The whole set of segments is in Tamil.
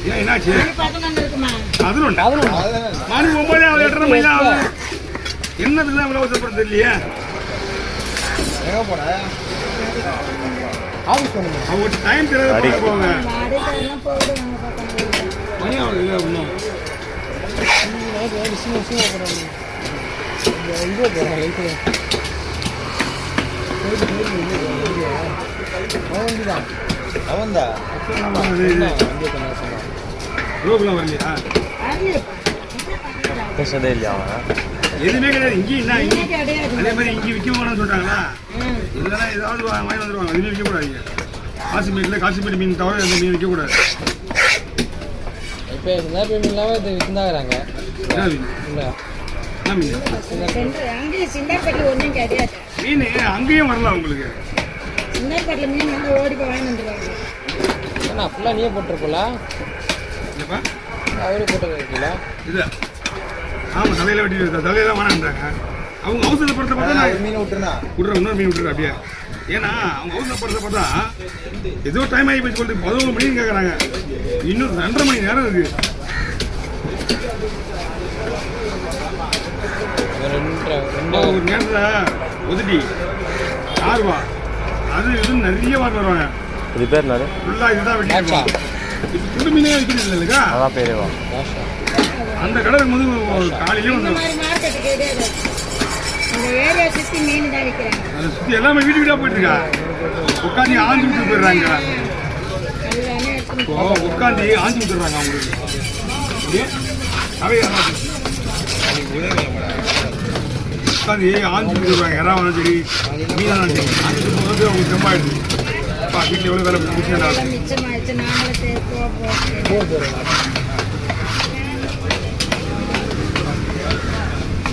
ஏன் என்னாச்சு? 11 இருக்குமா? 11 மணி 9 ஆகுது, 8:30 மணி தான் ஆகுது. என்ன இதுதான் இவ்வளவு அவசரப்பட தெரியலையே. எங்க போற ஆபீஸ் போகணும். அவங்க டைம் தெரியாத போவாங்க. மாடிக்கெல்லாம் போடுவாங்க பாப்பாங்க. மணி ஆகுது இல்லை இன்னும். அவன்தா ரோகுலாம் வரலையா? பேசதே இல்லையா அவன்? எதுவுமே கிடையாது. இங்கேயும் என்ன இங்கே கிடையாது. அதே மாதிரி இங்கே விற்க போகணும்னு சொல்கிறாங்களா? இல்லைன்னா ஏதாவது வாங்கி வந்துடுவாங்க. அதுலேயும் விற்கக்கூடாது. காசிமேட்டில் காசிமேட் மீன் தவிர எந்த மீன் விற்கக்கூடாது. இப்போ சிலாப்பி மீன்லாம் இது விற்கிறாங்க. என்ன மீன்? இல்லை என்ன மீன்? அங்கேயும் சிந்தாப்பட்டில் ஒன்றும் கிடையாது. மீன் அங்கேயும் வரலாம் உங்களுக்கு. சிந்தாப்பட்டில் மீன் வந்து ஓடி போய் வாங்கி வந்துடுவாங்க. ஏன்னா ஃபுல்லாக நீயே போட்டிருக்கல. இல்லைப்பா அவரே போட்டுருக்கீங்களா? இல்லை. ஆமாம், தலையில் வெட்டி தலையெல்லாம் வேணான்றாங்க. அவங்க அவசரப்படுத்த பார்த்தா நான் மீன் விட்டுருந்தா விட்றேன், இன்னொரு மீன் விட்டுறேன் அப்படியே. ஏன்னா அவங்க அவசரப்படுத்த பார்த்தா ஏதோ டைம் ஆகி போய் சொல்லிட்டு 11 மணின்னு கேட்குறாங்க. இன்னும் 2:30 மணி நேரம் இருக்கு. ஒரு நேரத்தில் ஒதுட்டி ஆர்வா அது இது நிறைய வருவாங்க. இது பேர் நாடு ஃபுல்லாக இதுதான் வெட்டி புது மீனே விற்கிறது இல்லைக்கா. அதான் பேரேவா? அந்த கடை வந்து காலையிலே இந்த வந்து மாதிரி மார்க்கெட்டு கிடையாது. இந்த ஏரியா சுற்றி மீன் தான் விற்கிறாங்க. அதை சுற்றி எல்லாமே வீடு வீடாக போயிட்டு இருக்கா. உட்காந்து ஆஞ்சு விட்டு போயிடுறாங்க. எல்லாமே எடுத்துன்னு இப்போ உட்காந்து ஆஞ்சு விட்டுறாங்க அவங்களுக்கு. நிறைய உட்காந்து ஆஞ்சு விட்டுருவாங்க. யாராவது சரி மீனாலும் சரி ஆஞ்சு போகிறது அவங்களுக்கு ரொம்ப ஆயிடுது. அப்பா வீட்டில் எவ்வளோ வேலை முடிச்சுன்னா எல்லாம் மிச்சமாயிடுச்சு. நாங்களே போகிறோம்.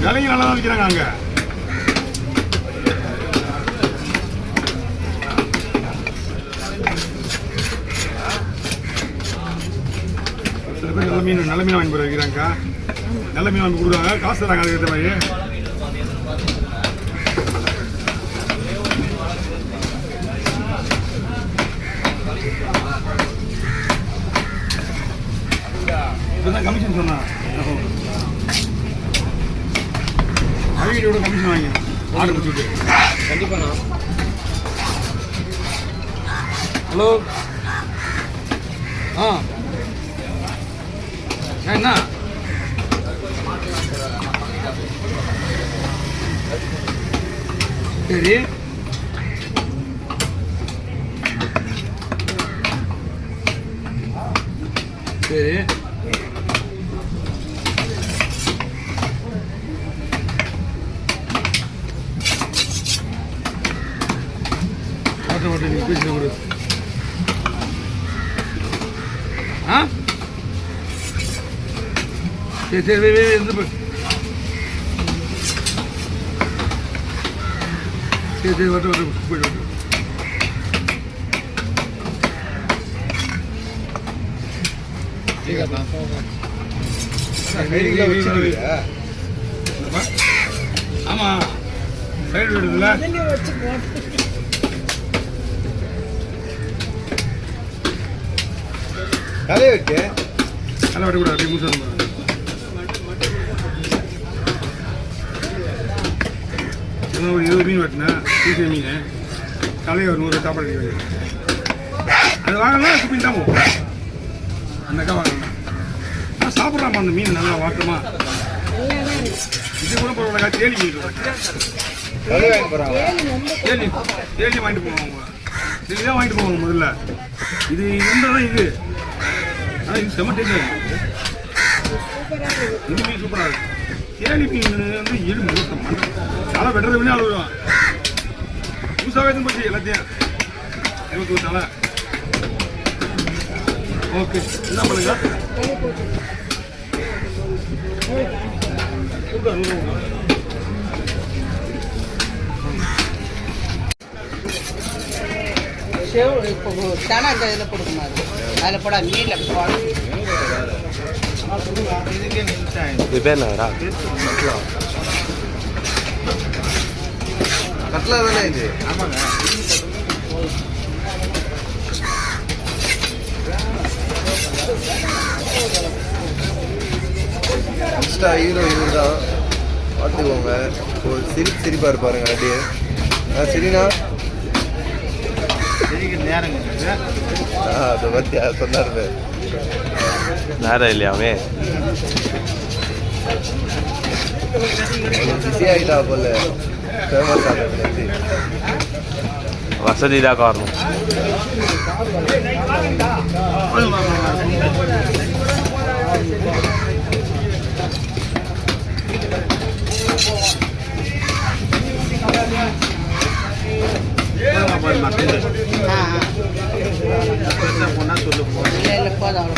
விலையும் நல்லா தான் விற்கிறாங்க அங்கே. சில பேர் நல்ல மீன் வாங்கி போய் வைக்கிறாங்கக்கா. நல்ல மீன் வாங்கி கொடுக்குறாங்க, காசு தராங்க அதுக்கேற்ற மாதிரி. இப்போதான் கமிஷன் சொன்னா அழகியோட கமிஷன் வாங்கி ஆர்டர் கொடுத்துட்டு. கண்டிப்பாக நான் ஹலோ என்ன சரி சரி நீங்க பேசுங்க ஒரு சரி சரி இருந்து சரி சரி வரட்டும் போயிட்டு ஆமா சைடு விடுதுல தலையை விட்டு தலை வெட்டக்கூடாது. அப்படி மூச்சு ஒரு 20 மீன் வெட்டினேன். சீச மீன் தலையை ஒரு 100 சாப்பாடு கிடையாது. அது வாங்கலாம் மீன் தான் போகும். அந்த அக்கா வாங்கலாம். நான் சாப்பிட்றாப்பா அந்த மீன் நல்லா வாட்டமா. இது கூட பரவாயில்ல. தேலி மீன் தலையை வாங்கி போகிறாங்க. தேலி வாங்கிட்டு போவாங்க. இதுதான் வாங்கிட்டு போவாங்க முதல்ல. இது இருந்தால் இது ஆனால் இது செம்ம டேஸ்டாக இருக்குது. இந்த மீன் சூப்பராக இருக்குது. தேலி மீன் வந்து எலும்பு மூட்டம் தலை வெட்டுறது மீன் அழுவான். புதுசாகவே தான் போச்சு எல்லாத்தையும் 21 தலை. ஓகே என்ன பண்ணுங்க தானே அந்த இதில் கொடுக்குமா? அதில் போட மீனில் போட இது பேர் நாடா? கட்லா தானே இது? ஆமாங்க. எக்ஸ்ட்ரா ஹீரோ இவர் தான், பார்த்துக்கோங்க. ஒரு சிரிப்பா இருப்பாருங்க அப்படியே. சரிண்ணா, அதை பற்றி சொன்னாரு. நேரம் இல்லையாமே, பிஸி ஆகிட்டா போல. ஃபேமஸ் ஆனது வசதி தான் காரணம். இல்லை போதும்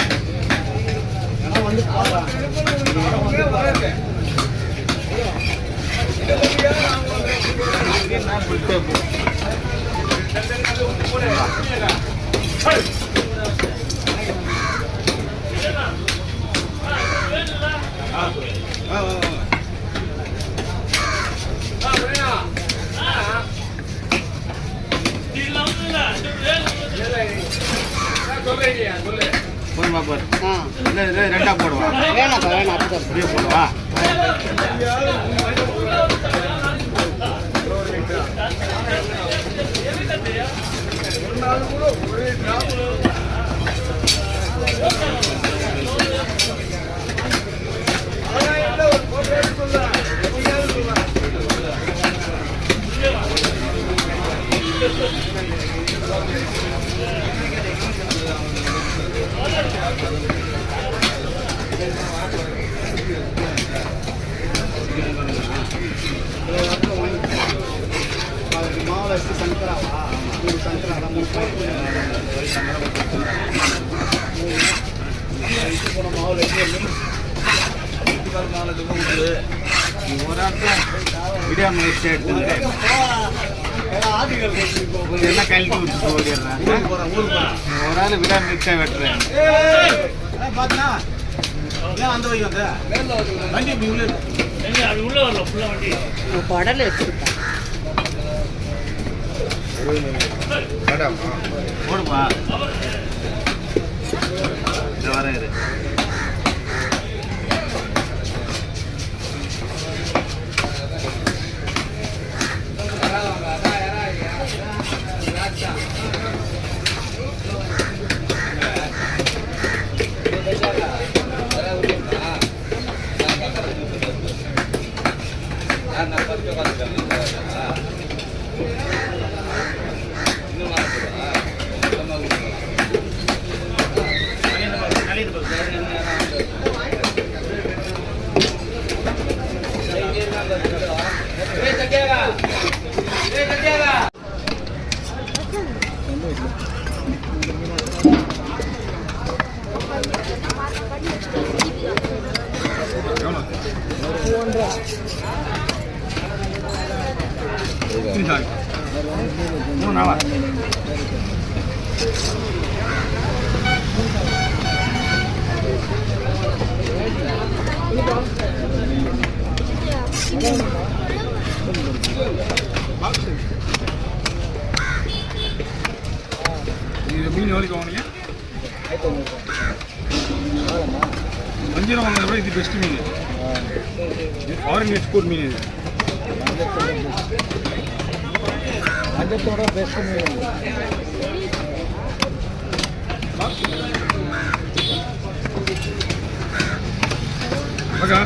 ரெண்டா போடுவா. வேணாப்பா வேணாம் அப்படியே போடுவா. என்ன கல்வி விட்டு ஓடிடுறேன். ஒரு ஆள் விடா மிக்ஸா வெட்டுறேன். குடல் வச்சுருக்கேன். போடுப்பா. வரேன். மீன் எவ்வளோக்கு வாங்கினீங்க? வஞ்சிரம் வாங்குறத விட இது பெஸ்ட் மீன். ஃபாரின் எக்ஸ்போர்ட் மீன் இது. அஞ்சத்தோட பெஸ்ட் மீன். ஓகே.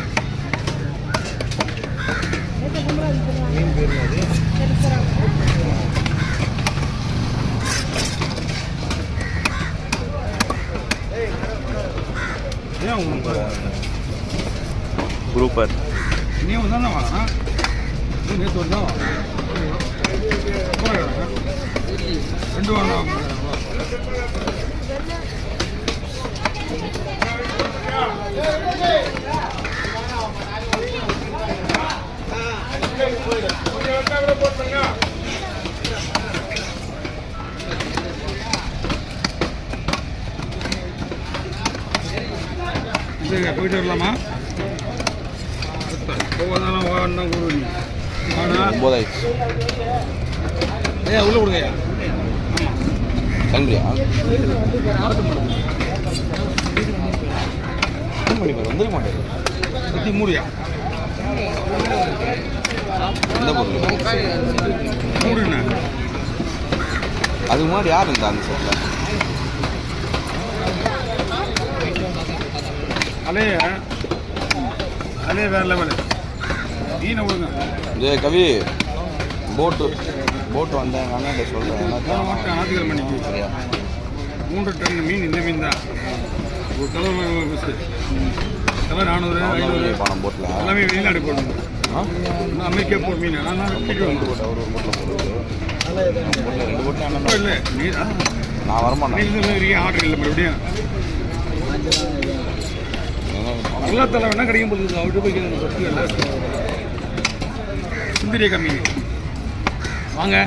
மீன் பேர் ग्रुपर नहीं होता ना वाला ना नहीं तो ना ரெண்டு வாங்க போயிட்டு வரலாமா? போவதாலும் வாடணும் கூறு போதாயிடுச்சு. உள்ள கொடுங்கய்யா. கிளம்புறியா? மணி பேர் வந்துட மாட்டேன். சுற்றி மூடியா எந்த பொருள் மூடுண்ணே அதுக்கு முன்னாடி யார் இருந்தா அந்த செட்டில்? அலே வேற லெவலு மீனை விடுங்க. ஜே கவி போட்டு வந்தேன் அண்ணாட்ட சொல்கிறேன். போன மாட்டம் ஞாயிற்றுக்கிழமை மணிக்கு 3 டன் மீன் இந்த மீன் தான். ஒரு கிலோ பஸ்ஸு கிலோ 400 500 பணம் போட்டில் எல்லாமே வெளிநாடு போடணும். அமெரிக்கா போகிற மீன் ஆனால் கிட்ட வந்து ஒரு போட்டில் போடுறது 2 போட்டு அண்ணன் இப்போ இல்லை நீ நான் வரமாட்டேன். இந்த மாதிரி ஆர்டர் இல்லை மறுபடியும் எல்லா தலை வேணால் கிடைக்கும் போது அவர்கிட்ட போய் பிரச்சனை இல்லை. சுந்தரிய கம்மி வாங்க